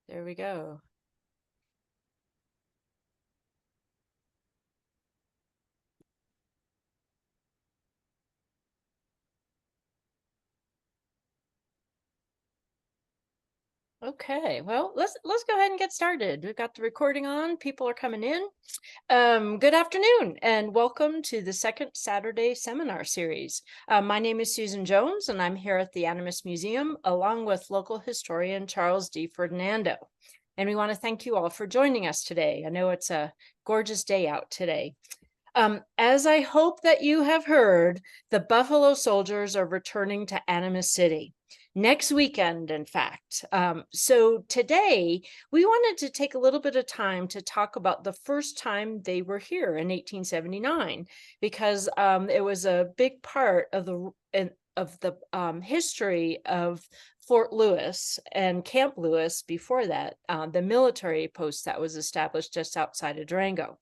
There we go. Okay, well, let's go ahead and get started. We've got the recording on. People are coming in. Good afternoon, and welcome to the second Saturday seminar series. My name is Susan Jones, and I'm here at the Animas Museum, along with local historian Charles D. Ferdinando. And we want to thank you all for joining us today. I know it's a gorgeous day out today. As I hope that you have heard, the Buffalo Soldiers are returning to Animas City next weekend, in fact. So today we wanted to take a little bit of time to talk about the first time they were here in 1879, because it was a big part of the history of Fort Lewis and Camp Lewis before that, the military post that was established just outside of Durango.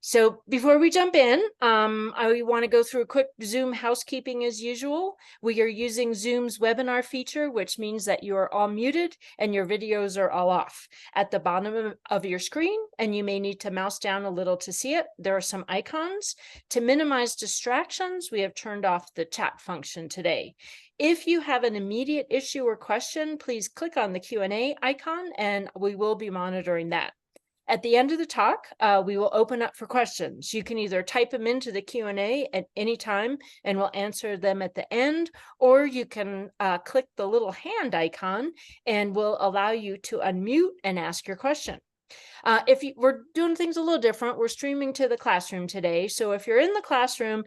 So before we jump in, I want to go through a quick Zoom housekeeping as usual. We are using Zoom's webinar feature, which means that you are all muted and your videos are all off. At the bottom of your screen, and you may need to mouse down a little to see it, there are some icons. To minimize distractions, we have turned off the chat function today. If you have an immediate issue or question, please click on the Q&A icon and we will be monitoring that. At the end of the talk, we will open up for questions. You can either type them into the Q&A at any time and we'll answer them at the end, or you can click the little hand icon and we'll allow you to unmute and ask your question. We're doing things a little different, we're streaming to the classroom today. So if you're in the classroom,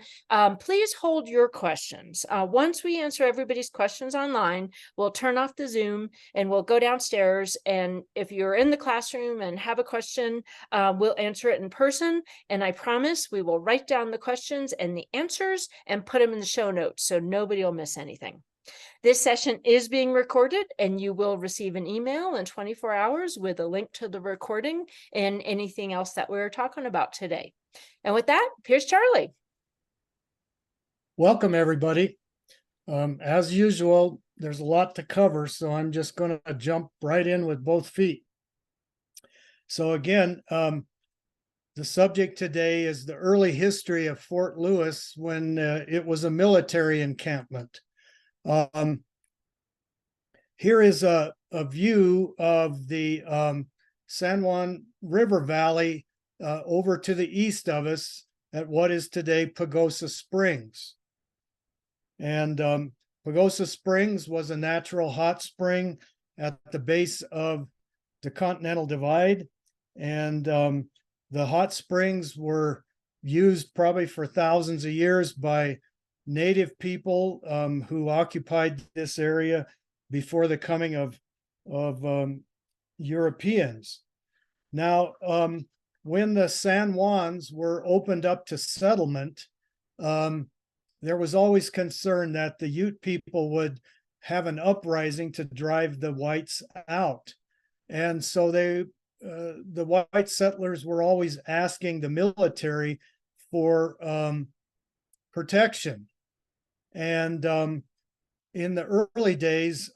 please hold your questions. Once we answer everybody's questions online, we'll turn off the Zoom and we'll go downstairs. And if you're in the classroom and have a question, we'll answer it in person. And I promise we will write down the questions and the answers and put them in the show notes so nobody will miss anything. This session is being recorded and you will receive an email in 24 hours with a link to the recording and anything else that we're talking about today. And with that, here's Charlie. Welcome, everybody. As usual, there's a lot to cover, so I'm just going to jump right in with both feet. So again, the subject today is the early history of Fort Lewis when it was a military encampment. Here is a view of the San Juan River Valley over to the east of us at what is today Pagosa Springs. And Pagosa Springs was a natural hot spring at the base of the Continental Divide. And the hot springs were used probably for thousands of years by native people who occupied this area before the coming of Europeans. Now, when the San Juans were opened up to settlement, there was always concern that the Ute people would have an uprising to drive the whites out. And so the white settlers were always asking the military for protection. And in the early days,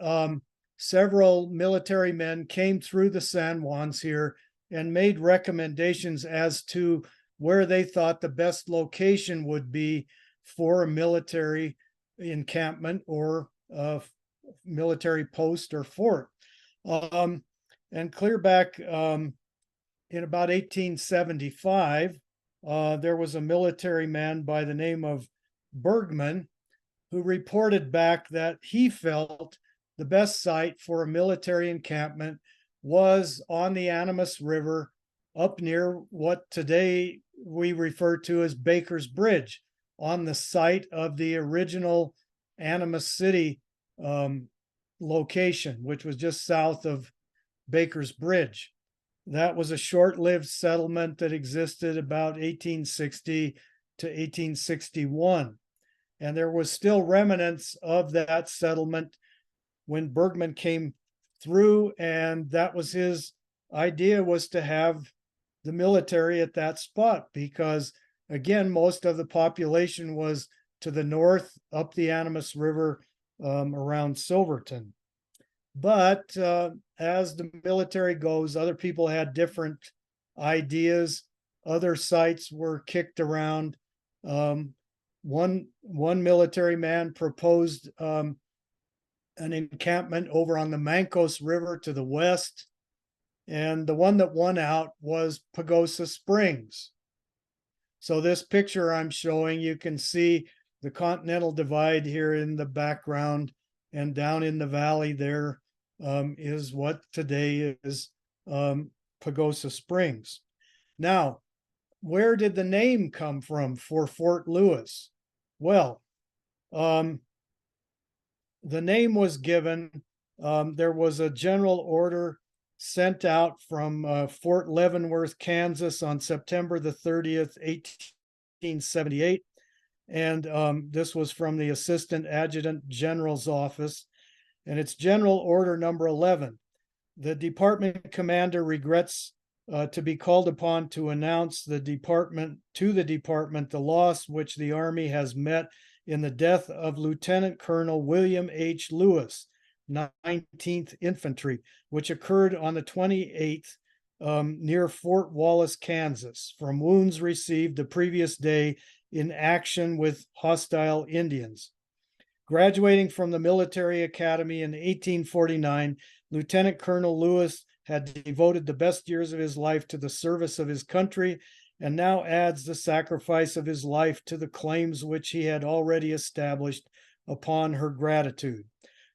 several military men came through the San Juans here and made recommendations as to where they thought the best location would be for a military encampment or a military post or fort. And clear back in about 1875, there was a military man by the name of Bergman who reported back that he felt the best site for a military encampment was on the Animas River up near what today we refer to as Baker's Bridge, on the site of the original Animas City location, which was just south of Baker's Bridge. That was a short-lived settlement that existed about 1860 to 1861. And there was still remnants of that settlement when Bergman came through, and that was his idea, was to have the military at that spot because, again, most of the population was to the north up the Animas River around Silverton. But as the military goes, other people had different ideas. Other sites were kicked around. One military man proposed an encampment over on the Mancos River to the west, and the one that won out was Pagosa Springs. So this picture I'm showing, you can see the Continental Divide here in the background, and down in the valley there is what today is Pagosa Springs. Now, where did the name come from for Fort Lewis? Well, the name was given. There was a general order sent out from Fort Leavenworth, Kansas on September the 30th, 1878. And this was from the Assistant Adjutant General's office. And it's General Order number 11. The department commander regrets to be called upon to announce the department the loss which the Army has met in the death of Lieutenant Colonel William H. Lewis, 19th Infantry, which occurred on the 28th near Fort Wallace, Kansas, from wounds received the previous day in action with hostile Indians. Graduating from the military academy in 1849, Lieutenant Colonel Lewis had devoted the best years of his life to the service of his country, and now adds the sacrifice of his life to the claims which he had already established upon her gratitude.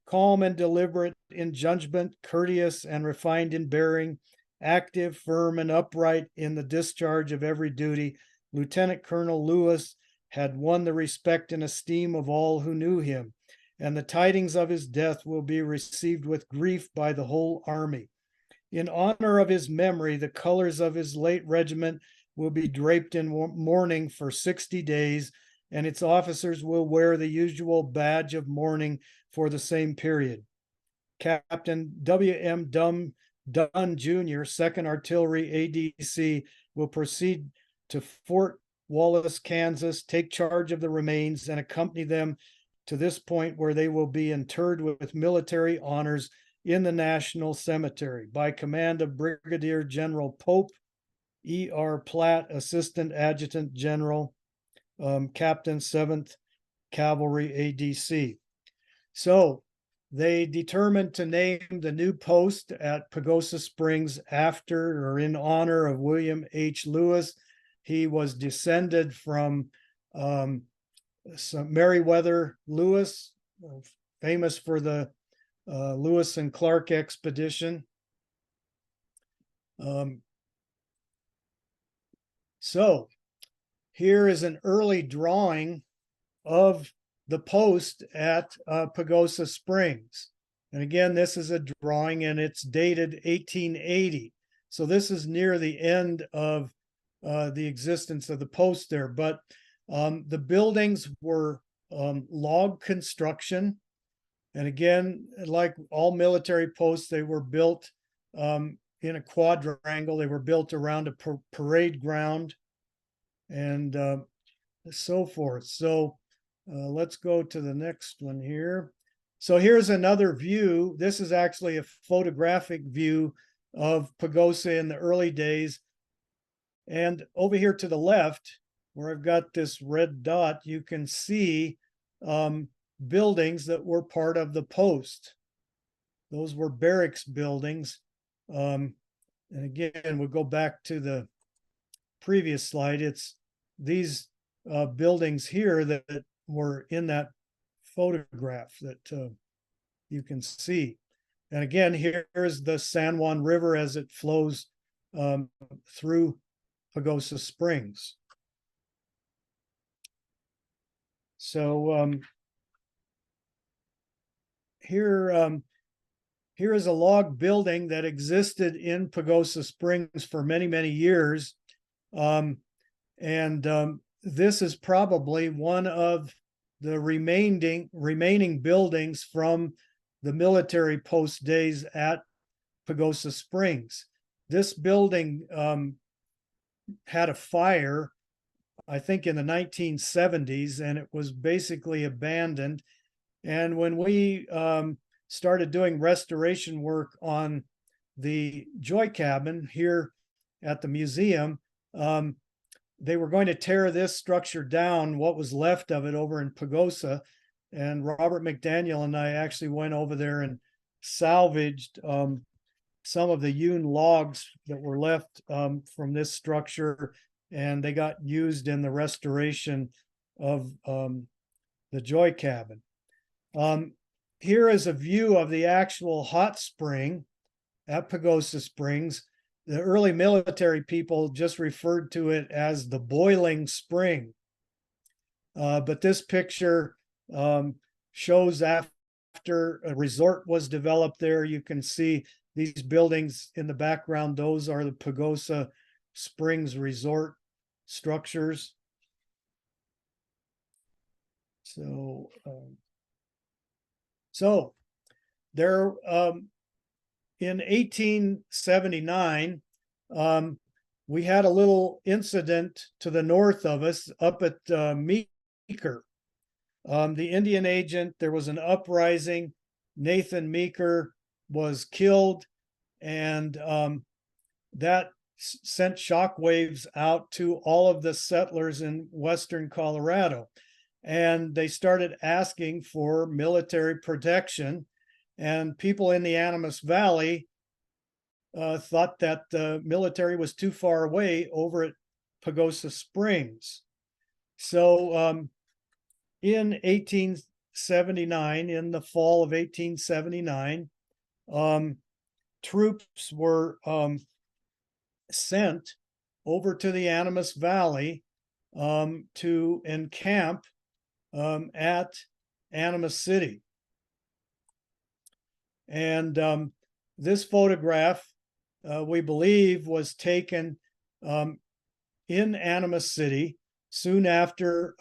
Calm and deliberate in judgment, courteous and refined in bearing, active, firm, and upright in the discharge of every duty, Lieutenant Colonel Lewis had won the respect and esteem of all who knew him, and the tidings of his death will be received with grief by the whole army. In honor of his memory, the colors of his late regiment will be draped in mourning for 60 days, and its officers will wear the usual badge of mourning for the same period. Captain W.M. Dunn Jr., 2nd Artillery ADC, will proceed to Fort Wallace, Kansas, take charge of the remains and accompany them to this point where they will be interred with military honors in the National Cemetery by command of Brigadier General Pope, E.R. Platt, Assistant Adjutant General, Captain 7th Cavalry ADC. So they determined to name the new post at Pagosa Springs after or in honor of William H. Lewis. He was descended from Meriwether Lewis, famous for the Lewis and Clark expedition. So here is an early drawing of the post at Pagosa Springs. And again, this is a drawing and it's dated 1880. So this is near the end of the existence of the post there. But the buildings were log construction. And again, like all military posts, they were built in a quadrangle. They were built around a parade ground and so forth. So let's go to the next one here. So here's another view. This is actually a photographic view of Pagosa in the early days. And over here to the left, where I've got this red dot, you can see buildings that were part of the post. Those were barracks buildings. And again, we'll go back to the previous slide. It's these buildings here that were in that photograph that you can see. And again, here's the San Juan River as it flows through Pagosa Springs. So here is a log building that existed in Pagosa Springs for many, many years. This is probably one of the remaining buildings from the military post days at Pagosa Springs. This building had a fire, I think in the 1970s, and it was basically abandoned. And when we started doing restoration work on the Joy Cabin here at the museum. They were going to tear this structure down, what was left of it, over in Pagosa. And Robert McDaniel and I actually went over there and salvaged some of the hewn logs that were left from this structure, and they got used in the restoration of the Joy Cabin. Here is a view of the actual hot spring at Pagosa Springs. The early military people just referred to it as the boiling spring. But this picture shows after a resort was developed there. You can see these buildings in the background. Those are the Pagosa Springs Resort structures. So there, in 1879, we had a little incident to the north of us up at Meeker. The Indian agent, there was an uprising. Nathan Meeker was killed, and that sent shockwaves out to all of the settlers in Western Colorado. And they started asking for military protection. And people in the Animas Valley thought that the military was too far away over at Pagosa Springs. So in 1879, in the fall of 1879, troops were sent over to the Animas Valley to encamp at Animas City. And this photograph, we believe, was taken in Animas City soon after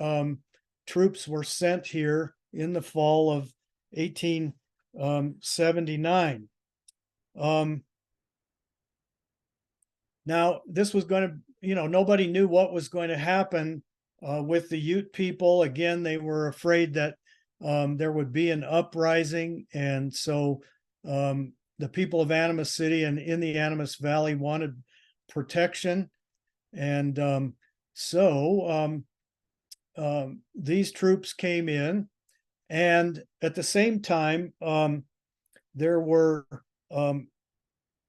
troops were sent here in the fall of 1879. Now, this was going to, nobody knew what was going to happen with the Ute people. Again, they were afraid that there would be an uprising. And so the people of Animas City and in the Animas Valley wanted protection. And these troops came in. And at the same time, there were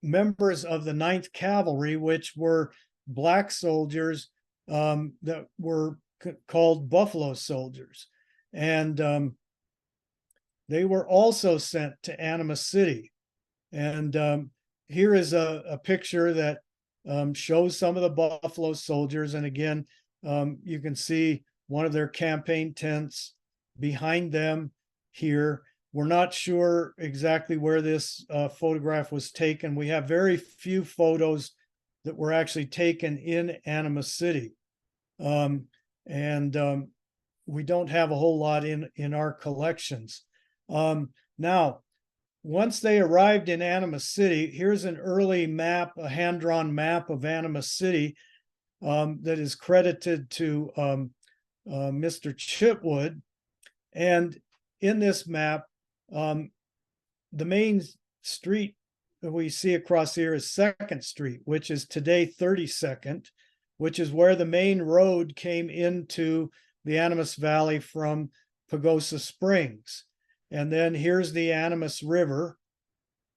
members of the 9th Cavalry, which were black soldiers that were called Buffalo Soldiers. And they were also sent to Animas City. And here is a picture that shows some of the Buffalo Soldiers. And again, you can see one of their campaign tents behind them here. We're not sure exactly where this photograph was taken. We have very few photos that were actually taken in Animas City. And we don't have a whole lot in our collections. Now, once they arrived in Animas City, here's an early map, a hand-drawn map of Animas City that is credited to Mr. Chitwood. And in this map, the main street that we see across here is 2nd Street, which is today 32nd, which is where the main road came into the Animas Valley from Pagosa Springs. And then here's the Animas River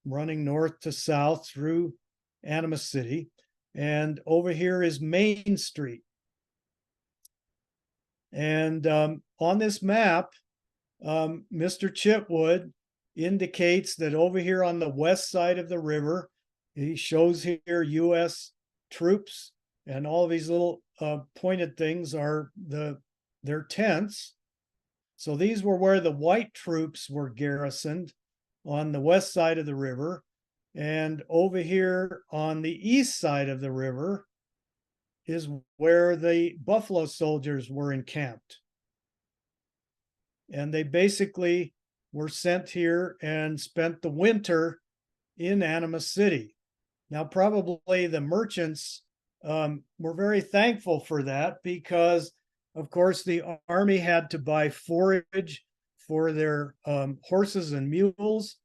running north to south through Animas City. And over here is Main Street. And on this map, Mr. Chitwood indicates that over here on the west side of the river, he shows here U.S. troops, and all these little pointed things are their tents. So these were where the white troops were garrisoned on the west side of the river. And over here on the east side of the river is where the Buffalo Soldiers were encamped. And they basically were sent here and spent the winter in Animas City. Now, probably the merchants were very thankful for that because, of course, the army had to buy forage for their horses and mules.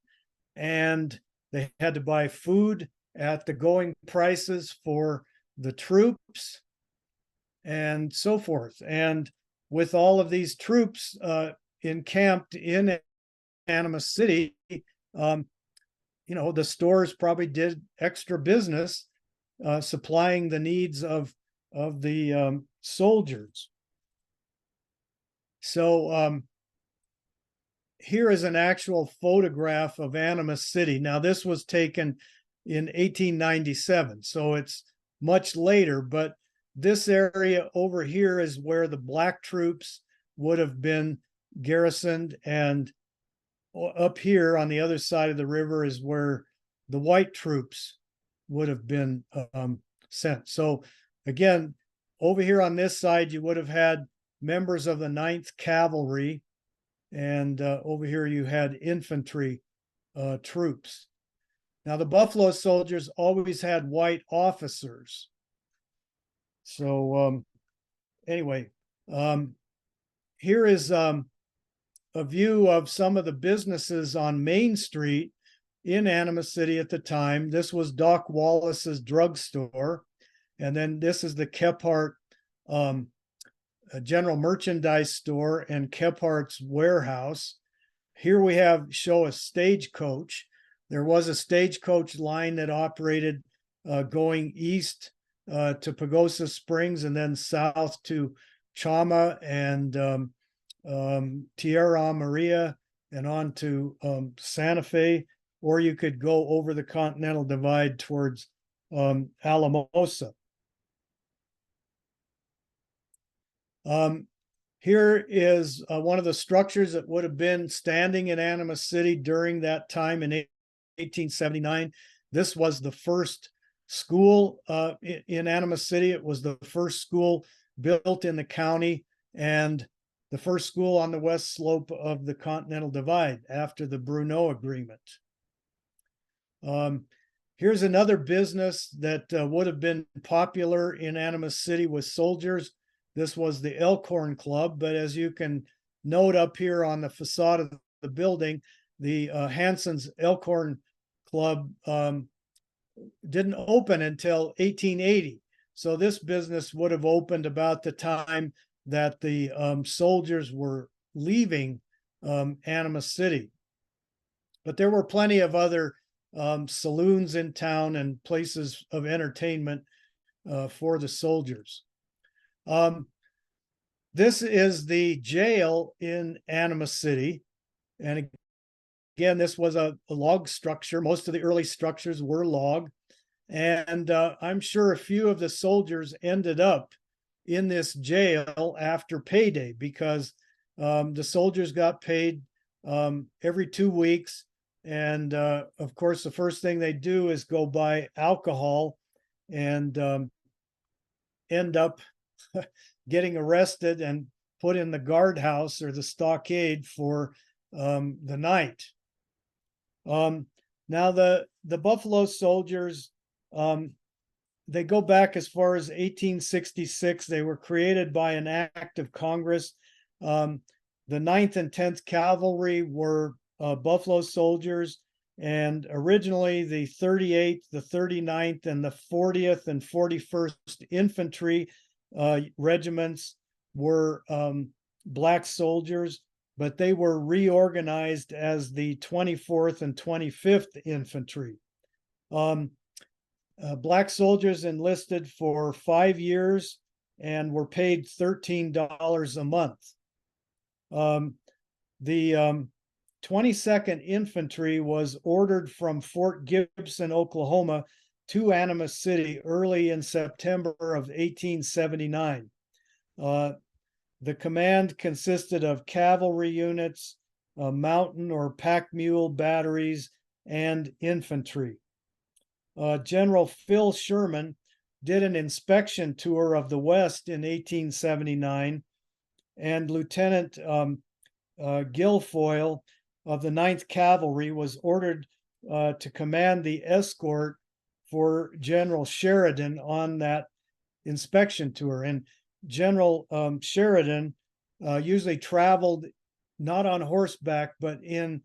and they had to buy food at the going prices for the troops and so forth. And with all of these troops encamped in Animas City, the stores probably did extra business supplying the needs of the soldiers. So here is an actual photograph of Animas City. Now, this was taken in 1897, so it's much later, but this area over here is where the black troops would have been garrisoned, and up here on the other side of the river is where the white troops would have been sent. So again, over here on this side, you would have had members of the 9th Cavalry, and over here you had infantry troops. Now, the Buffalo Soldiers always had white officers. So anyway, here is a view of some of the businesses on Main Street in Animas City at the time. This was Doc Wallace's drugstore. And then this is the Kephart general merchandise store and Kephart's warehouse. Here we show a stagecoach. There was a stagecoach line that operated going east to Pagosa Springs and then south to Chama and Tierra Maria and on to Santa Fe, or you could go over the Continental Divide towards Alamosa. Here is one of the structures that would have been standing in Animas City during that time in 1879. This was the first school in Animas City. It was the first school built in the county and the first school on the west slope of the Continental Divide after the Bruneau Agreement. Here's another business that would have been popular in Animas City with soldiers. This was the Elkhorn Club, but as you can note up here on the facade of the building, the Hanson's Elkhorn Club didn't open until 1880. So this business would have opened about the time that the soldiers were leaving Animas City. But there were plenty of other saloons in town and places of entertainment for the soldiers. This is the jail in Animas City. And again, this was a log structure. Most of the early structures were log. And I'm sure a few of the soldiers ended up in this jail after payday because the soldiers got paid every 2 weeks. And of course, the first thing they do is go buy alcohol and end up getting arrested and put in the guardhouse or the stockade for the night. Now, the Buffalo Soldiers, they go back as far as 1866. They were created by an act of Congress. The 9th and 10th Cavalry were Buffalo Soldiers, and originally the 38th, the 39th, and the 40th and 41st Infantry regiments were black soldiers, but they were reorganized as the 24th and 25th Infantry. Black soldiers enlisted for 5 years and were paid $13 a month. The 22nd Infantry was ordered from Fort Gibson, Oklahoma, to Animas City early in September of 1879. The command consisted of cavalry units, mountain or pack mule batteries, and infantry. General Phil Sherman did an inspection tour of the West in 1879, and Lieutenant Guilfoyle of the 9th Cavalry was ordered to command the escort for General Sheridan on that inspection tour. And General Sheridan usually traveled not on horseback, but in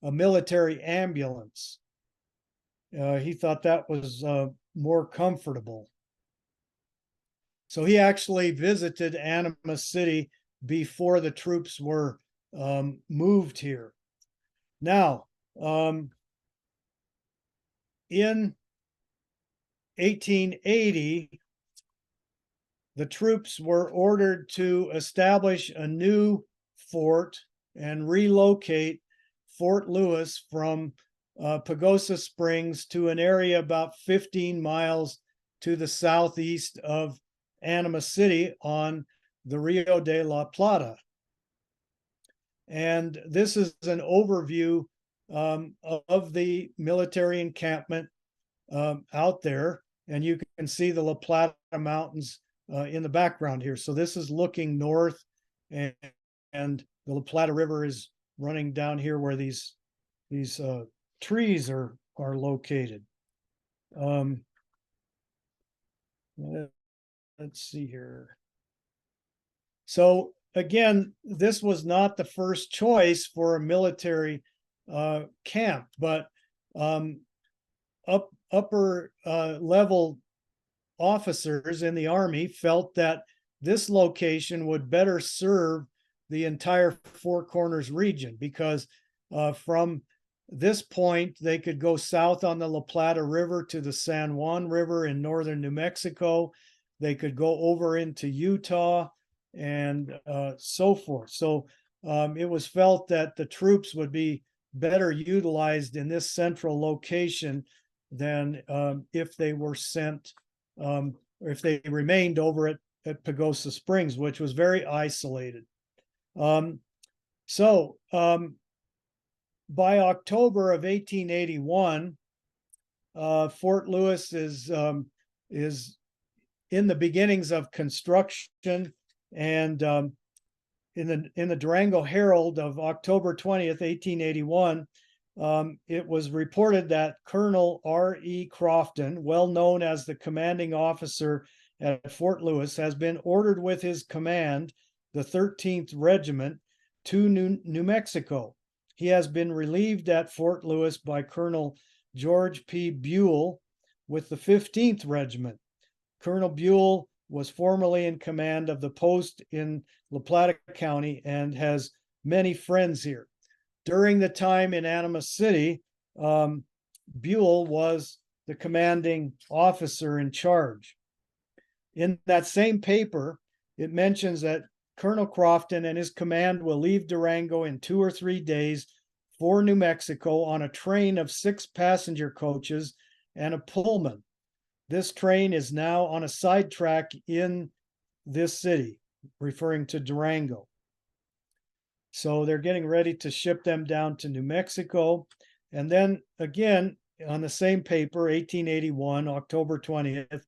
a military ambulance. He thought that was more comfortable. So he actually visited Animas City before the troops were moved here. Now, in 1880, the troops were ordered to establish a new fort and relocate Fort Lewis from Pagosa Springs to an area about 15 miles to the southeast of Animas City on the Rio de la Plata. And this is an overview of the military encampment out there. And you can see the La Plata Mountains in the background here. So this is looking north, and the La Plata River is running down here where these trees are located. Let's see here. So again, this was not the first choice for a military camp, but upper level officers in the Army felt that this location would better serve the entire Four Corners region, because from this point they could go south on the La Plata River to the San Juan River in northern New Mexico. They could go over into Utah and so forth. So it was felt that the troops would be better utilized in this central location than if they were sent, or if they remained over at Pagosa Springs, which was very isolated. By October of 1881, Fort Lewis is in the beginnings of construction, and in the Durango Herald of October 20th, 1881, it was reported that Colonel R.E. Crofton, well known as the commanding officer at Fort Lewis, has been ordered with his command, the 13th Regiment, to New Mexico. He has been relieved at Fort Lewis by Colonel George P. Buell with the 15th Regiment. Colonel Buell was formerly in command of the post in La Plata County and has many friends here. During the time in Animas City, Buell was the commanding officer in charge. In that same paper, it mentions that Colonel Crofton and his command will leave Durango in 2 or 3 days for New Mexico on a train of 6 passenger coaches and a Pullman. This train is now on a sidetrack in this city, referring to Durango. So they're getting ready to ship them down to New Mexico. And then again, on the same paper, 1881, October 20th,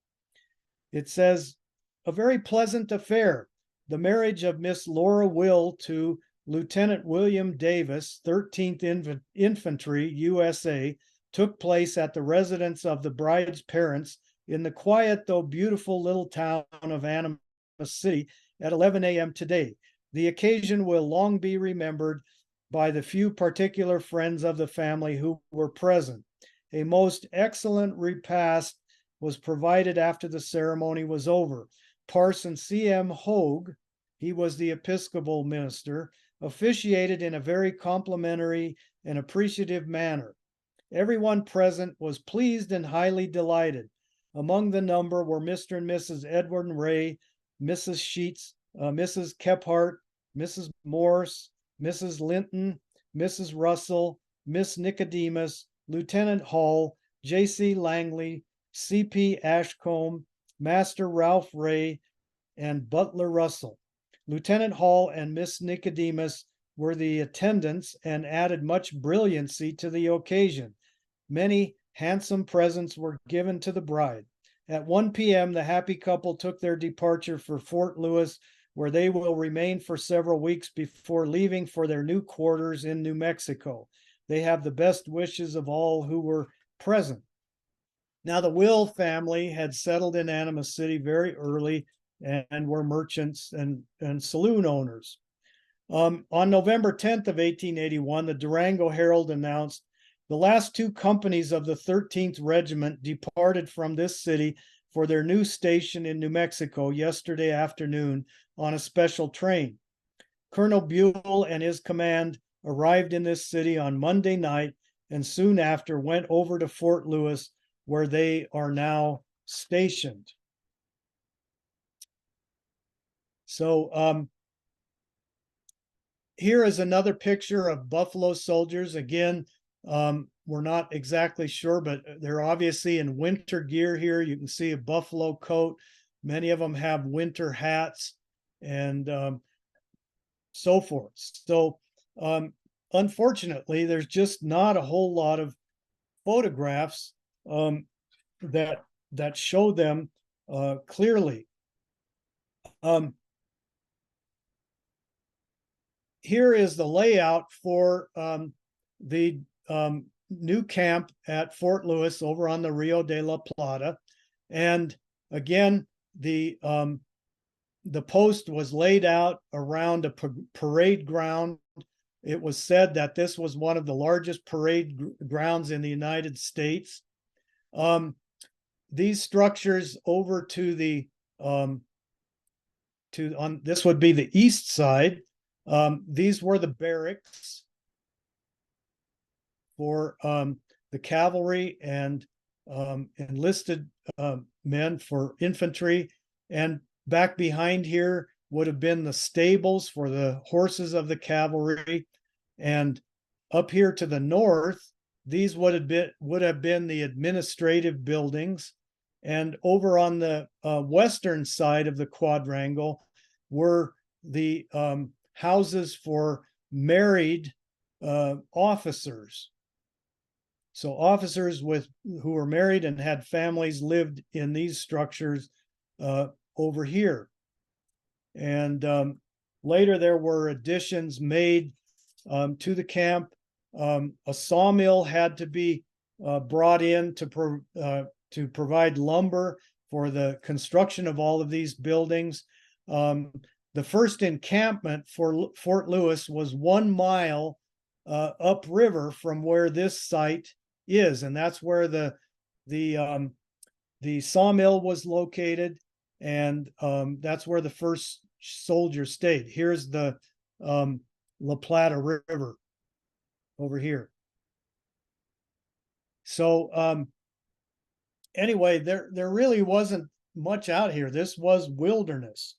it says, "A very pleasant affair. The marriage of Miss Laura Will to Lieutenant William Davis, 13th Infantry, USA, took place at the residence of the bride's parents in the quiet though beautiful little town of Animas City at 11 a.m. today. The occasion will long be remembered by the few particular friends of the family who were present. A most excellent repast was provided after the ceremony was over. Parson C.M. Hogue, he was the Episcopal minister, officiated in a very complimentary and appreciative manner. Everyone present was pleased and highly delighted. Among the number were Mr. and Mrs. Edward Ray, Mrs. Sheets, Mrs. Kephart, Mrs. Morse, Mrs. Linton, Mrs. Russell, Miss Nicodemus, Lieutenant Hall, J.C. Langley, C.P. Ashcombe, Master Ralph Ray, and Butler Russell. Lieutenant Hall and Miss Nicodemus were the attendants and added much brilliancy to the occasion. Many handsome presents were given to the bride. At 1 p.m., the happy couple took their departure for Fort Lewis, where they will remain for several weeks before leaving for their new quarters in New Mexico. They have the best wishes of all who were present." Now, the Will family had settled in Animas City very early and were merchants and saloon owners. On November 10th of 1881, the Durango Herald announced the last two companies of the 13th Regiment departed from this city for their new station in New Mexico yesterday afternoon on a special train. Colonel Buell and his command arrived in this city on Monday night and soon after went over to Fort Lewis, where they are now stationed. So here is another picture of Buffalo soldiers. Again, we're not exactly sure, but they're obviously in winter gear here. You can see a buffalo coat. Many of them have winter hats and so forth. So unfortunately, there's just not a whole lot of photographs that show them clearly. Here is the layout for the new camp at Fort Lewis over on the Rio de la Plata. And again, the post was laid out around a parade ground. It was said that this was one of the largest parade grounds in the United States. These structures over to the this would be the east side. These were the barracks for the cavalry and enlisted men for infantry. And back behind here would have been the stables for the horses of the cavalry. And up here to the north, these would have been the administrative buildings. And over on the western side of the quadrangle were the houses for married officers. So officers who were married and had families lived in these structures over here. And later there were additions made to the camp. A sawmill had to be brought in to provide lumber for the construction of all of these buildings. The first encampment for Fort Lewis was 1 mile upriver from where this site is, and that's where the sawmill was located, and that's where the first soldiers stayed. Here's the La Plata River over here. So anyway, there really wasn't much out here. This was wilderness.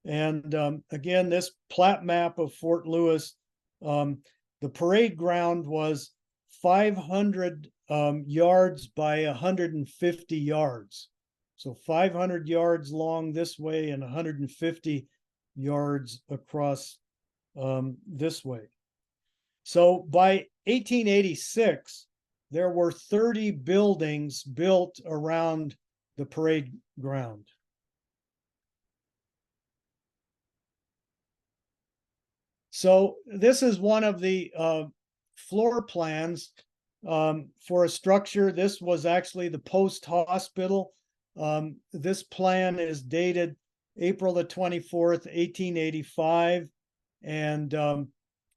And again, this plat map of Fort Lewis, the parade ground was 500 yards by 150 yards. So 500 yards long this way and 150 yards across this way. So by 1886, there were 30 buildings built around the parade ground. So this is one of the floor plans for a structure. This was actually the post hospital. This plan is dated April the 24th, 1885, and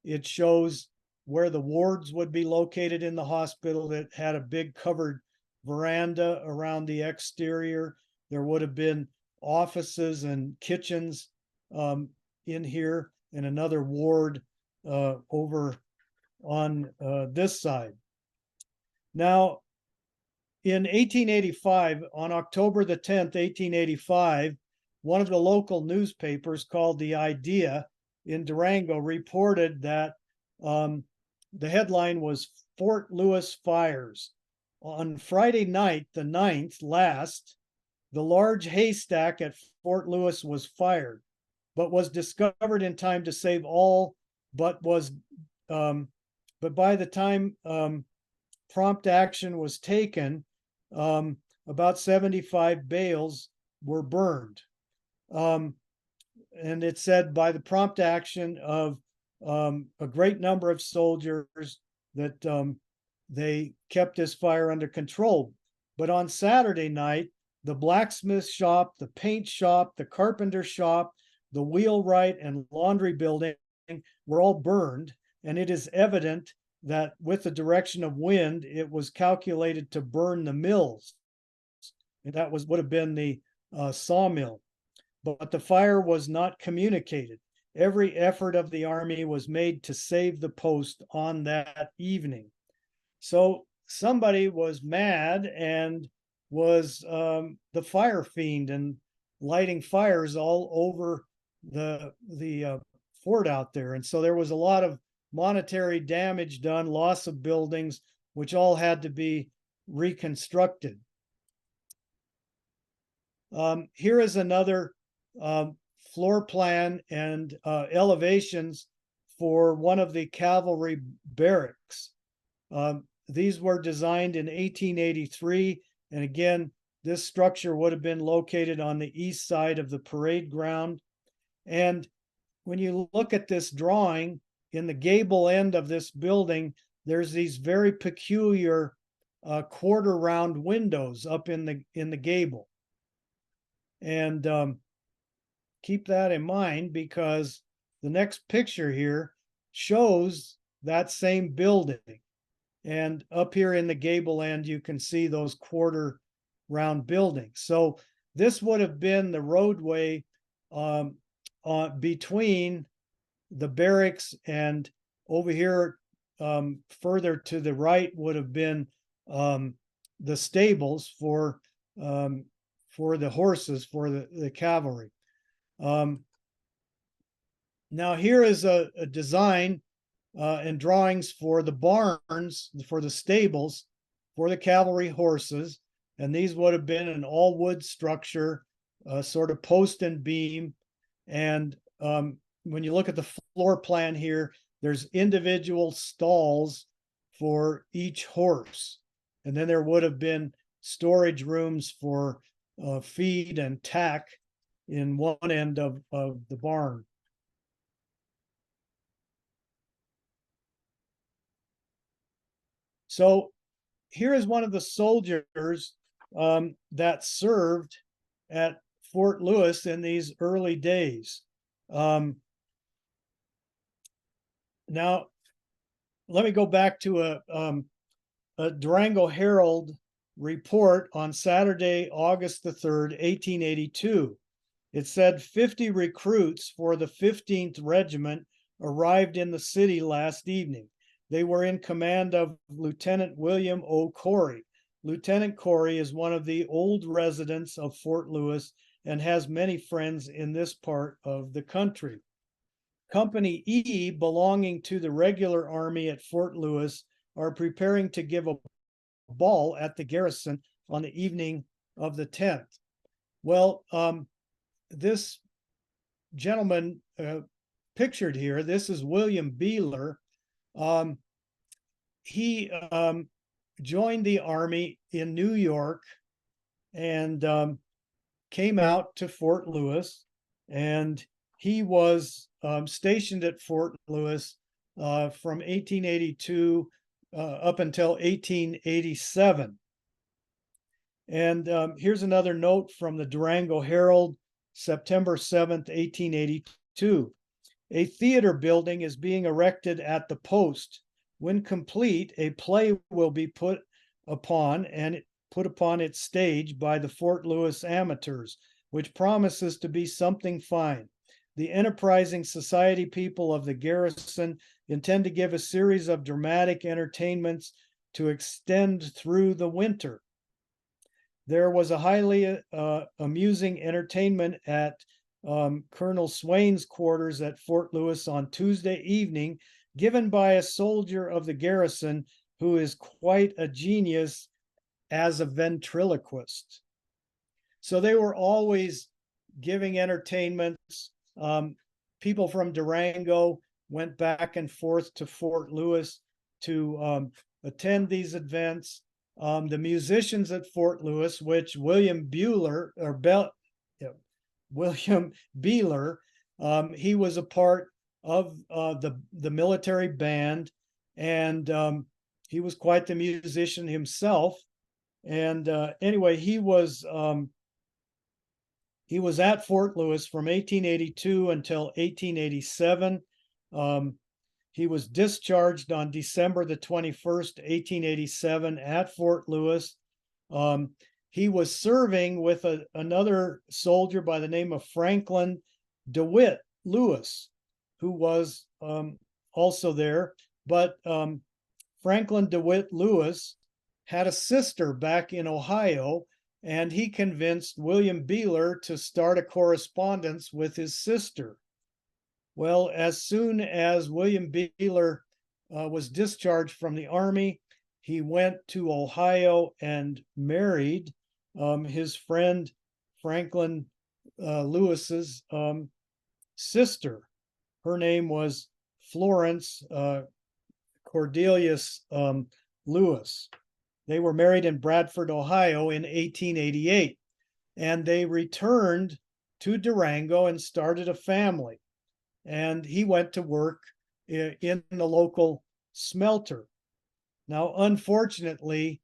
it shows where the wards would be located in the hospital. That had a big covered veranda around the exterior. There would have been offices and kitchens in here, and another ward over on this side. Now, in 1885, on October the 10th, 1885, one of the local newspapers called The Idea in Durango reported that the headline was Fort Lewis Fires. On Friday night, the 9th last, the large haystack at Fort Lewis was fired, but was discovered in time to save all, but by the time prompt action was taken, about 75 bales were burned. And it said by the prompt action of a great number of soldiers that they kept this fire under control. But on Saturday night, the blacksmith shop, the paint shop, the carpenter shop, the wheelwright and laundry building were all burned, and it is evident that with the direction of wind, it was calculated to burn the mills. And that would have been the sawmill. But the fire was not communicated. Every effort of the army was made to save the post on that evening. So somebody was mad and was the fire fiend and lighting fires all over the fort out there. And so there was a lot of monetary damage done, loss of buildings, which all had to be reconstructed. Here is another floor plan and elevations for one of the cavalry barracks. These were designed in 1883, and again, this structure would have been located on the east side of the parade ground. And when you look at this drawing, in the gable end of this building, there's these very peculiar quarter round windows up in the gable. And keep that in mind, because the next picture here shows that same building. And up here in the gable end, you can see those quarter round buildings. So this would have been the roadway between the barracks, and over here further to the right would have been the stables for the horses, for the cavalry. Now here is a design and drawings for the barns, for the stables, for the cavalry horses. And these would have been an all wood structure, sort of post and beam. And when you look at the floor plan here, there's individual stalls for each horse. And then there would have been storage rooms for feed and tack in one end of the barn. So here is one of the soldiers that served at Fort Lewis in these early days. Now, let me go back to a Durango Herald report on Saturday, August the 3rd, 1882. It said 50 recruits for the 15th Regiment arrived in the city last evening. They were in command of Lieutenant William O. Corey. Lieutenant Corey is one of the old residents of Fort Lewis and has many friends in this part of the country. Company E, belonging to the regular army at Fort Lewis, are preparing to give a ball at the garrison on the evening of the 10th. Well, this gentleman pictured here, this is William Beeler. He joined the army in New York and came out to Fort Lewis, and he was stationed at Fort Lewis from 1882 up until 1887. And here's another note from the Durango Herald, September 7th, 1882. A theater building is being erected at the post. When complete, a play will be put upon its stage by the Fort Lewis amateurs, which promises to be something fine. The enterprising society people of the garrison intend to give a series of dramatic entertainments to extend through the winter. There was a highly amusing entertainment at Colonel Swain's quarters at Fort Lewis on Tuesday evening, given by a soldier of the garrison who is quite a genius as a ventriloquist. So they were always giving entertainments. People from Durango went back and forth to Fort Lewis to attend these events. The musicians at Fort Lewis, which William Beeler, he was a part of the military band, and he was quite the musician himself. And anyway, he was at Fort Lewis from 1882 until 1887. He was discharged on December the 21st, 1887 at Fort Lewis. He was serving with another soldier by the name of Franklin DeWitt Lewis, who was also there. But Franklin DeWitt Lewis had a sister back in Ohio, and he convinced William Beeler to start a correspondence with his sister. Well, as soon as William Beeler was discharged from the Army, he went to Ohio and married his friend Franklin Lewis's sister. Her name was Florence Cordelius Lewis. They were married in Bradford, Ohio in 1888, and they returned to Durango and started a family. And he went to work in the local smelter. Now, unfortunately,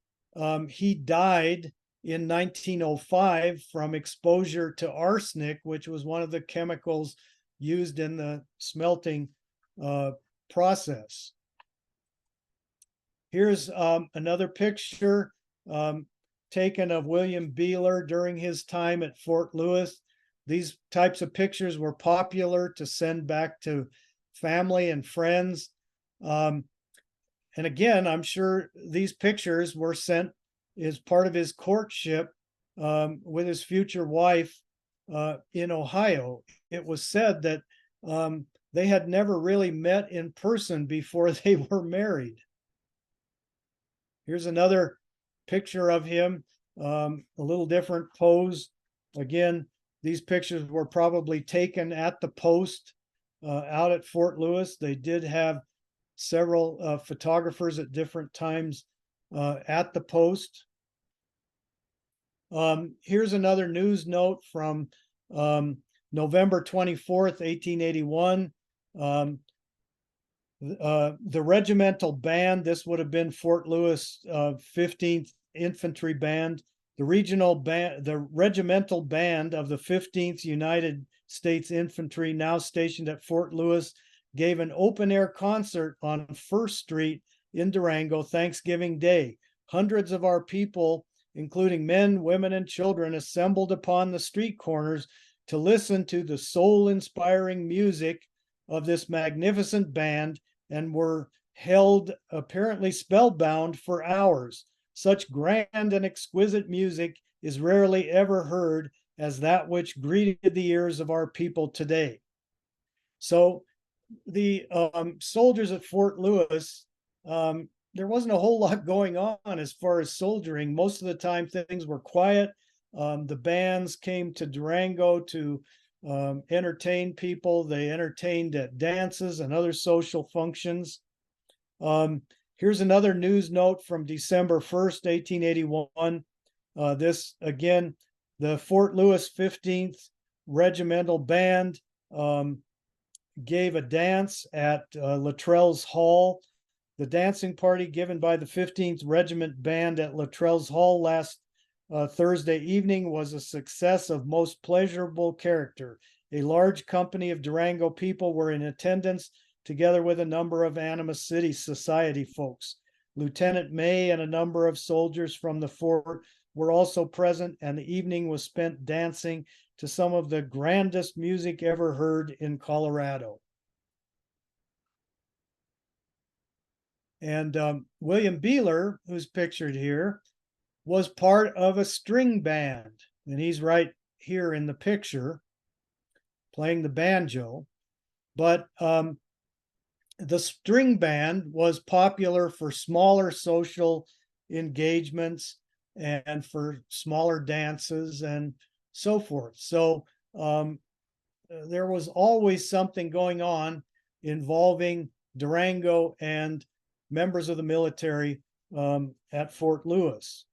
he died in 1905 from exposure to arsenic, which was one of the chemicals used in the smelting process. Here's another picture taken of William Beeler during his time at Fort Lewis. These types of pictures were popular to send back to family and friends. And again, I'm sure these pictures were sent as part of his courtship with his future wife in Ohio. It was said that they had never really met in person before they were married. Here's another picture of him, a little different pose. Again, these pictures were probably taken at the post out at Fort Lewis. They did have several photographers at different times at the post. Here's another news note from November 24th, 1881. The regimental band, this would have been Fort Lewis 15th Infantry Band, the regimental band of the 15th United States Infantry, now stationed at Fort Lewis, gave an open-air concert on First Street in Durango Thanksgiving Day. Hundreds of our people, including men, women, and children, assembled upon the street corners to listen to the soul-inspiring music of this magnificent band, and were held apparently spellbound for hours. Such grand and exquisite music is rarely ever heard as that which greeted the ears of our people today. So the soldiers at Fort Lewis, there wasn't a whole lot going on as far as soldiering. Most of the time things were quiet. The bands came to Durango to entertain people. They entertained at dances and other social functions. Here's another news note from December 1st, 1881. This, again, the Fort Lewis 15th Regimental Band gave a dance at Luttrell's Hall. The dancing party given by the 15th Regiment Band at Luttrell's Hall last Thursday evening was a success of most pleasurable character. A large company of Durango people were in attendance, together with a number of Animas City society folks. Lieutenant May and a number of soldiers from the fort were also present, and the evening was spent dancing to some of the grandest music ever heard in Colorado. And William Beeler, who's pictured here, was part of a string band, and he's right here in the picture playing the banjo. But the string band was popular for smaller social engagements and for smaller dances and so forth. So there was always something going on involving Durango and members of the military at Fort Lewis.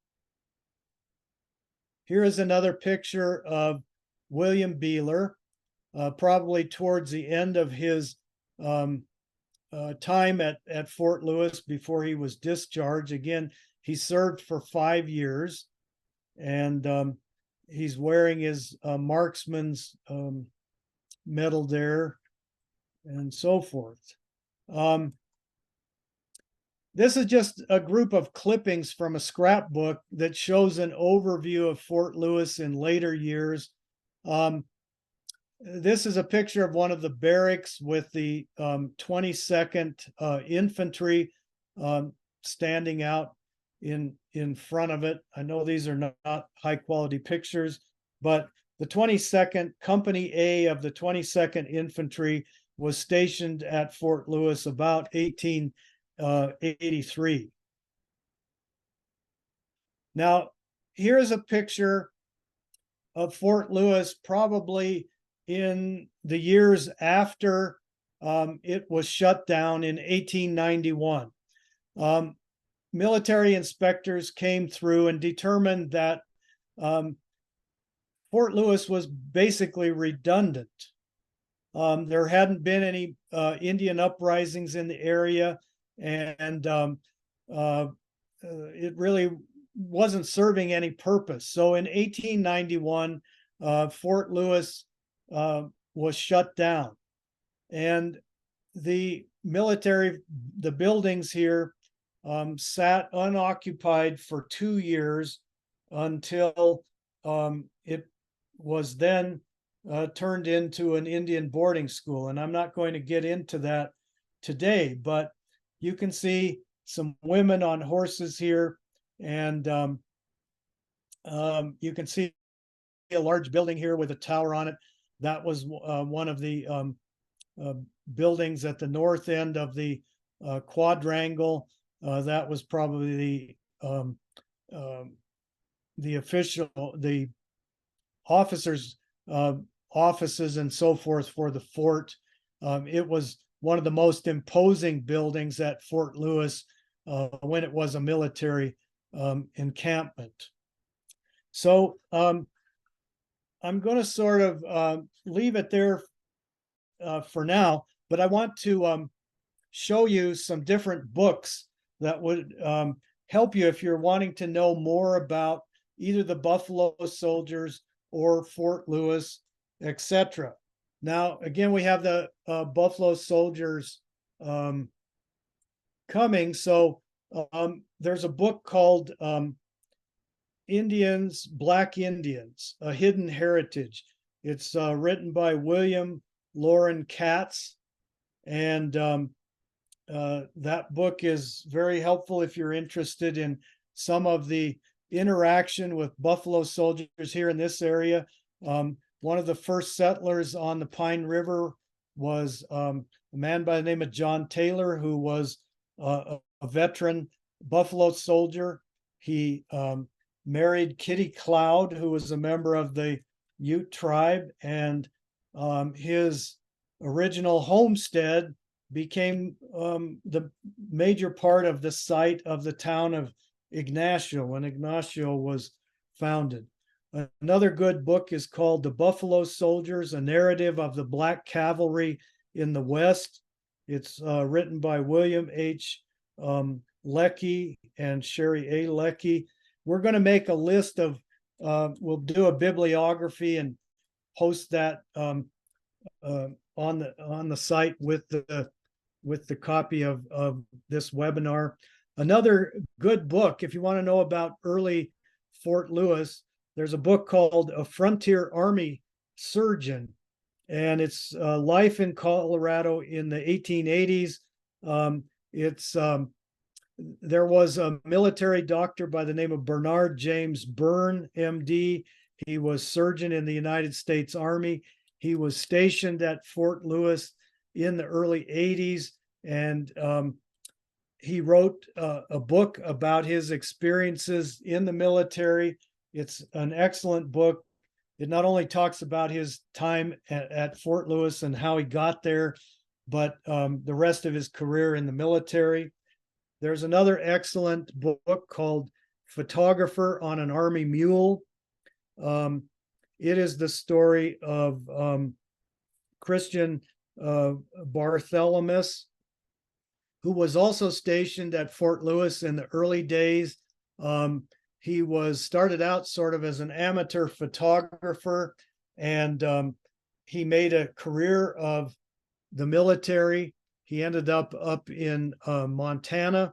Here is another picture of William Beeler, probably towards the end of his time at Fort Lewis before he was discharged. Again, he served for 5 years, and he's wearing his marksman's medal there. and so forth. This is just a group of clippings from a scrapbook that shows an overview of Fort Lewis in later years. This is a picture of one of the barracks with the 22nd Infantry standing out in front of it. I know these are not high quality pictures, but the 22nd Company A of the 22nd Infantry was stationed at Fort Lewis about 1883. Now, here's a picture of Fort Lewis probably in the years after it was shut down in 1891. Military inspectors came through and determined that Fort Lewis was basically redundant. There hadn't been any Indian uprisings in the area, and it really wasn't serving any purpose. So in 1891, Fort Lewis was shut down, and the buildings here sat unoccupied for 2 years until it was then turned into an Indian boarding school. And I'm not going to get into that today, but you can see some women on horses here, and you can see a large building here with a tower on it. That was one of the buildings at the north end of the quadrangle. That was probably the officers' offices and so forth for the fort. It was one of the most imposing buildings at Fort Lewis when it was a military encampment. So I'm going to sort of leave it there for now, but I want to show you some different books that would help you if you're wanting to know more about either the Buffalo Soldiers or Fort Lewis, etc. Now, again, we have the Buffalo Soldiers coming. So there's a book called Indians, Black Indians, A Hidden Heritage. It's written by William Loren Katz, and that book is very helpful if you're interested in some of the interaction with Buffalo Soldiers here in this area. One of the first settlers on the Pine River was a man by the name of John Taylor, who was a veteran Buffalo Soldier. He married Kitty Cloud, who was a member of the Ute tribe, and his original homestead became the major part of the site of the town of Ignacio when Ignacio was founded. Another good book is called The Buffalo Soldiers, A Narrative of the Black Cavalry in the West. It's written by William H. Leckie and Sherry A. Leckie. We're going to make a list of, we'll do a bibliography and post that on the site with the copy of this webinar. Another good book, if you want to know about early Fort Lewis, there's a book called A Frontier Army Surgeon, and it's life in Colorado in the 1880s. There was a military doctor by the name of Bernard James Byrne, MD. He was surgeon in the United States Army. He was stationed at Fort Lewis in the early 80s, and he wrote a book about his experiences in the military. It's an excellent book. It not only talks about his time at Fort Lewis and how he got there, but the rest of his career in the military. There's another excellent book called Photographer on an Army Mule. It is the story of Christian Bartholomew, who was also stationed at Fort Lewis in the early days. He was started out sort of as an amateur photographer, and he made a career of the military. He ended up in Montana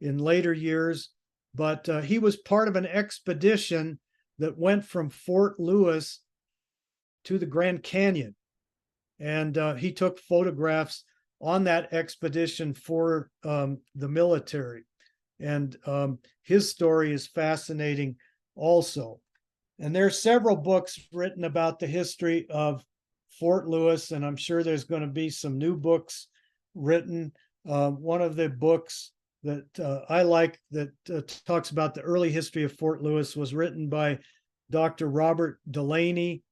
in later years, but he was part of an expedition that went from Fort Lewis to the Grand Canyon. And he took photographs on that expedition for the military. And his story is fascinating also. And there are several books written about the history of Fort Lewis, and I'm sure there's going to be some new books written. One of the books that I like that talks about the early history of Fort Lewis was written by Dr. Robert Delaney.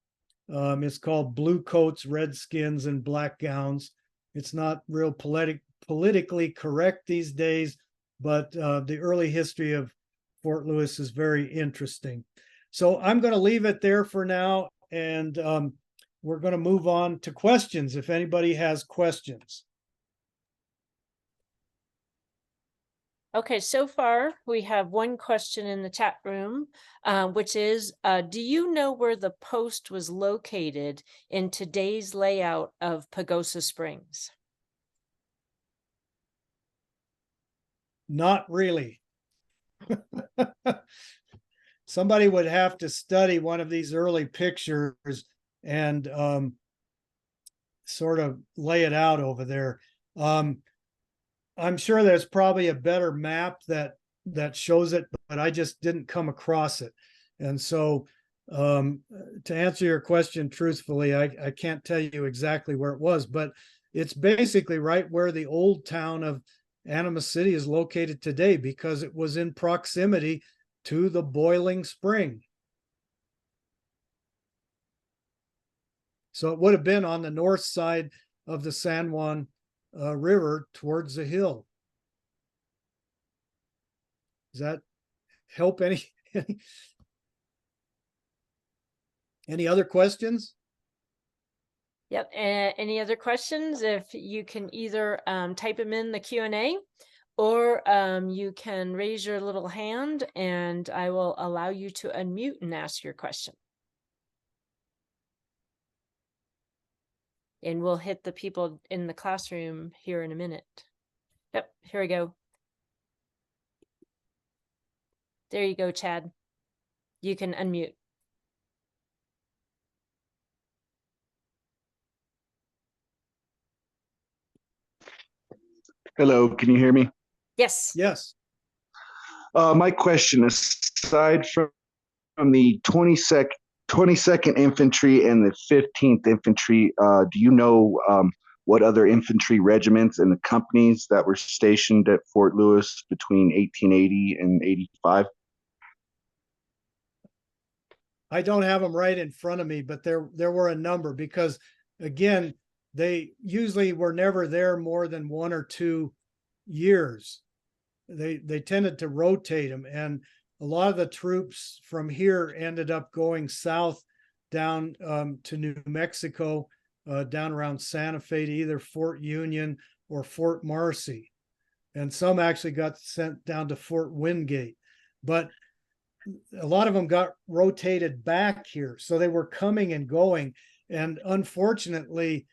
It's called Blue Coats, Redskins, and Black Gowns. It's not real politically correct these days, but the early history of Fort Lewis is very interesting. So I'm going to leave it there for now, and we're going to move on to questions if anybody has questions. Okay, so far we have one question in the chat room, which is, do you know where the post was located in today's layout of Pagosa Springs? Not really. Somebody would have to study one of these early pictures and sort of lay it out over there. I'm sure there's probably a better map that shows it, but I just didn't come across it. And so to answer your question truthfully, I can't tell you exactly where it was, but it's basically right where the old town of Animas City is located today, because it was in proximity to the boiling spring. So it would have been on the north side of the San Juan River towards the hill. Does that help any other questions? Yep. Any other questions? If you can either type them in the Q&A, or you can raise your little hand and I will allow you to unmute and ask your question. And we'll hit the people in the classroom here in a minute. Yep, here we go. There you go, Chad. You can unmute. Hello, can you hear me? Yes. Yes. My question, aside from the 22nd Infantry and the 15th Infantry, do you know what other infantry regiments and the companies that were stationed at Fort Lewis between 1880 and 85? I don't have them right in front of me, but there were a number, because again, they usually were never there more than 1 or 2 years. They tended to rotate them, and a lot of the troops from here ended up going south down to New Mexico, down around Santa Fe to either Fort Union or Fort Marcy. And some actually got sent down to Fort Wingate. But a lot of them got rotated back here. So they were coming and going. And unfortunately,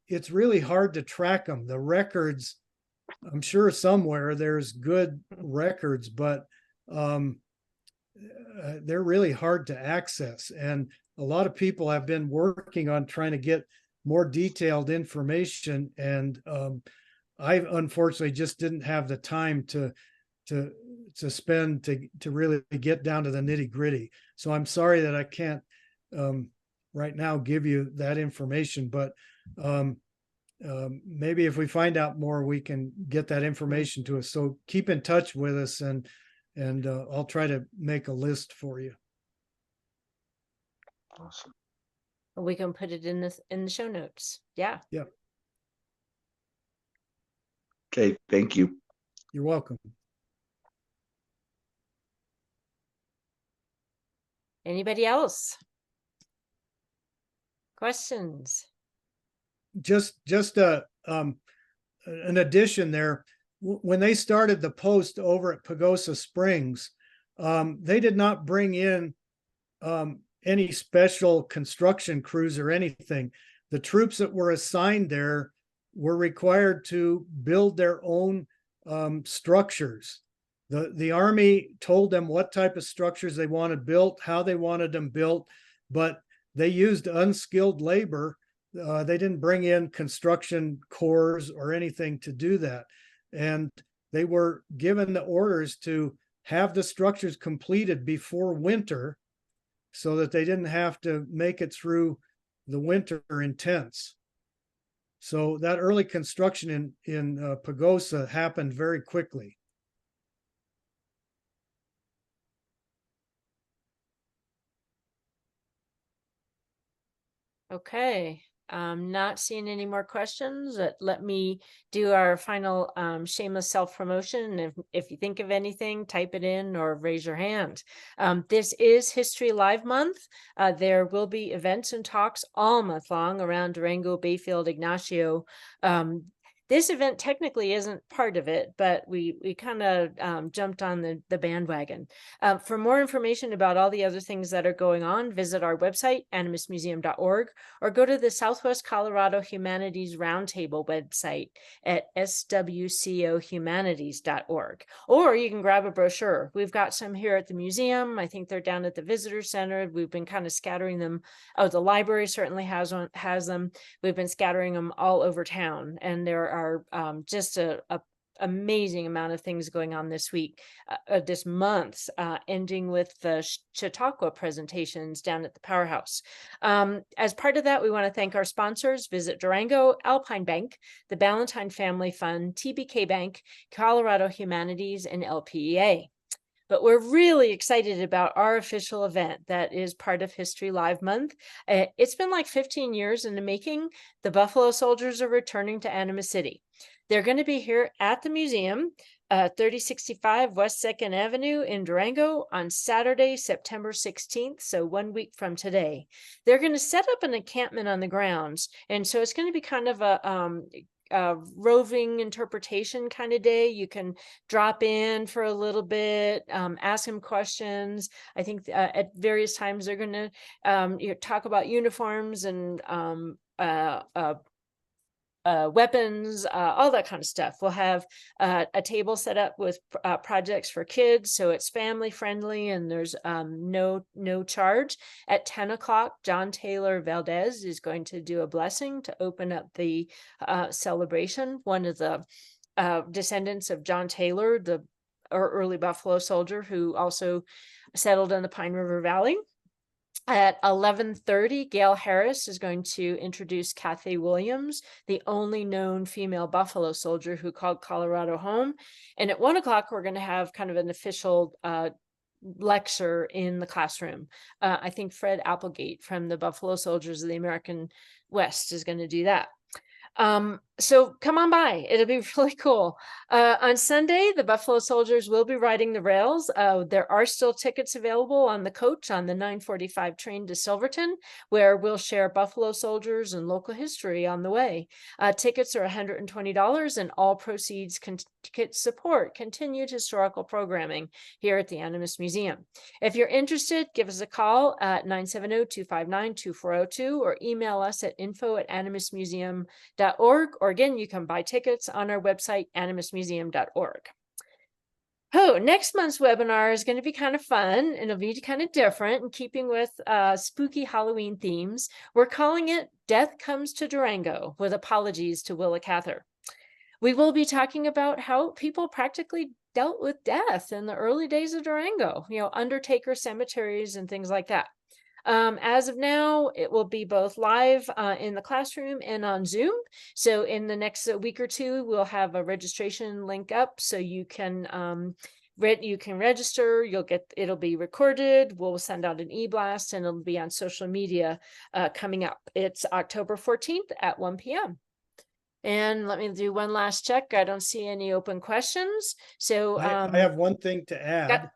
it's really hard to track them. The records, I'm sure somewhere there's good records, but they're really hard to access. And a lot of people have been working on trying to get more detailed information. And I unfortunately just didn't have the time to spend to really get down to the nitty gritty. So I'm sorry that I can't right now give you that information, but maybe if we find out more, we can get that information to us. So keep in touch with us, and I'll try to make a list for you. Awesome. We can put it in the show notes. Yeah. Yeah. Okay, thank you. You're welcome. Anybody else? Questions? Just an addition there. When they started the post over at Pagosa Springs, they did not bring in any special construction crews or anything. the troops that were assigned there were required to build their own structures. The Army told them what type of structures they wanted built, how they wanted them built, but they used unskilled labor. They didn't bring in construction corps or anything to do that. And they were given the orders to have the structures completed before winter so that they didn't have to make it through the winter in tents. So that early construction in Pagosa happened very quickly. Okay, not seeing any more questions. Let me do our final shameless self-promotion. If you think of anything, type it in or raise your hand. This is History Live Month. There will be events and talks all month long around Durango, Bayfield, Ignacio. This event technically isn't part of it, but we kind of jumped on the bandwagon. For more information about all the other things that are going on, visit our website, animusmuseum.org, or go to the Southwest Colorado Humanities Roundtable website at swcohumanities.org. Or you can grab a brochure. We've got some here at the museum. I think they're down at the visitor center. We've been kind of scattering them. Oh, the library certainly has them. We've been scattering them all over town, and there are just a amazing amount of things going on this week, this month, ending with the Chautauqua presentations down at the Powerhouse. As part of that, we want to thank our sponsors: Visit Durango, Alpine Bank, the Ballantine Family Fund, TBK Bank, Colorado Humanities, and LPEA. But we're really excited about our official event that is part of History Live Month. It's been like 15 years in the making. The Buffalo Soldiers are returning to Animas City. They're going to be here at the museum, 3065 West 2nd Avenue in Durango on Saturday, September 16th, so 1 week from today. They're going to set up an encampment on the grounds, and so it's going to be kind of a roving interpretation kind of day. You can drop in for a little bit, ask them questions. I think at various times they're going to talk about uniforms and weapons, all that kind of stuff. We'll have a table set up with projects for kids, so it's family friendly, and there's no charge. At 10 o'clock, John Taylor Valdez is going to do a blessing to open up the celebration. One of the descendants of John Taylor, the early Buffalo soldier who also settled in the Pine River Valley. At 11:30, Gail Harris is going to introduce Kathy Williams, the only known female Buffalo soldier who called Colorado home. And at 1 o'clock, we're going to have kind of an official lecture in the classroom. I think Fred Applegate from the Buffalo Soldiers of the American West is going to do that. So come on by. It'll be really cool. On Sunday, the Buffalo Soldiers will be riding the rails. There are still tickets available on the coach on the 9:45 train to Silverton, where we'll share Buffalo Soldiers and local history on the way. Tickets are $120, and all proceeds can support continued historical programming here at the Animas Museum. If you're interested, give us a call at 970-259-2402 or email us at info@animusmuseum.org, or again, you can buy tickets on our website, animusmuseum.org. Oh, next month's webinar is going to be kind of fun, and it'll be kind of different in keeping with spooky Halloween themes. We're calling it Death Comes to Durango, with apologies to Willa Cather. We will be talking about how people practically dealt with death in the early days of Durango, undertaker cemeteries and things like that. As of now, it will be both live in the classroom and on Zoom. So in the next week or two, we'll have a registration link up so you can register. It'll be recorded. We'll send out an e-blast, and it'll be on social media coming up. It's October 14th at 1 p.m. And let me do one last check. I don't see any open questions. So I have one thing to add.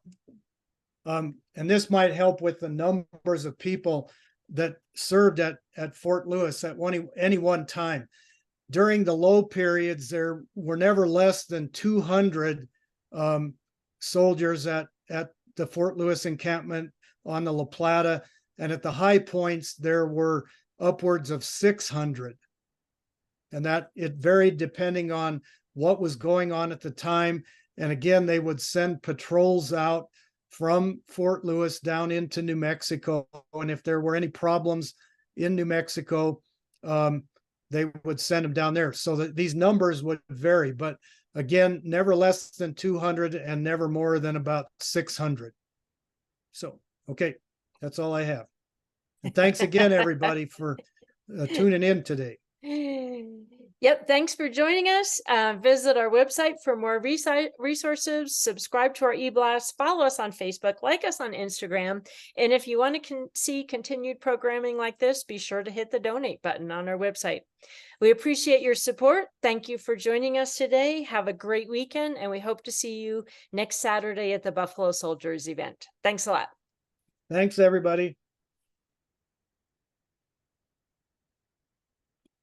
And this might help with the numbers of people that served at Fort Lewis at any one time. During the low periods, there were never less than 200 soldiers at the Fort Lewis encampment on the La Plata. And at the high points, there were upwards of 600. And that it varied depending on what was going on at the time. And again, they would send patrols out from Fort Lewis down into New Mexico. And if there were any problems in New Mexico, they would send them down there. So that these numbers would vary, but again, never less than 200 and never more than about 600. So, okay, that's all I have. And thanks again, everybody, for tuning in today. Yep, thanks for joining us. Visit our website for more resources, subscribe to our e-blast, follow us on Facebook, like us on Instagram. And if you want to see continued programming like this, be sure to hit the donate button on our website. We appreciate your support. Thank you for joining us today. Have a great weekend, and we hope to see you next Saturday at the Buffalo Soldiers event. Thanks a lot. Thanks, everybody.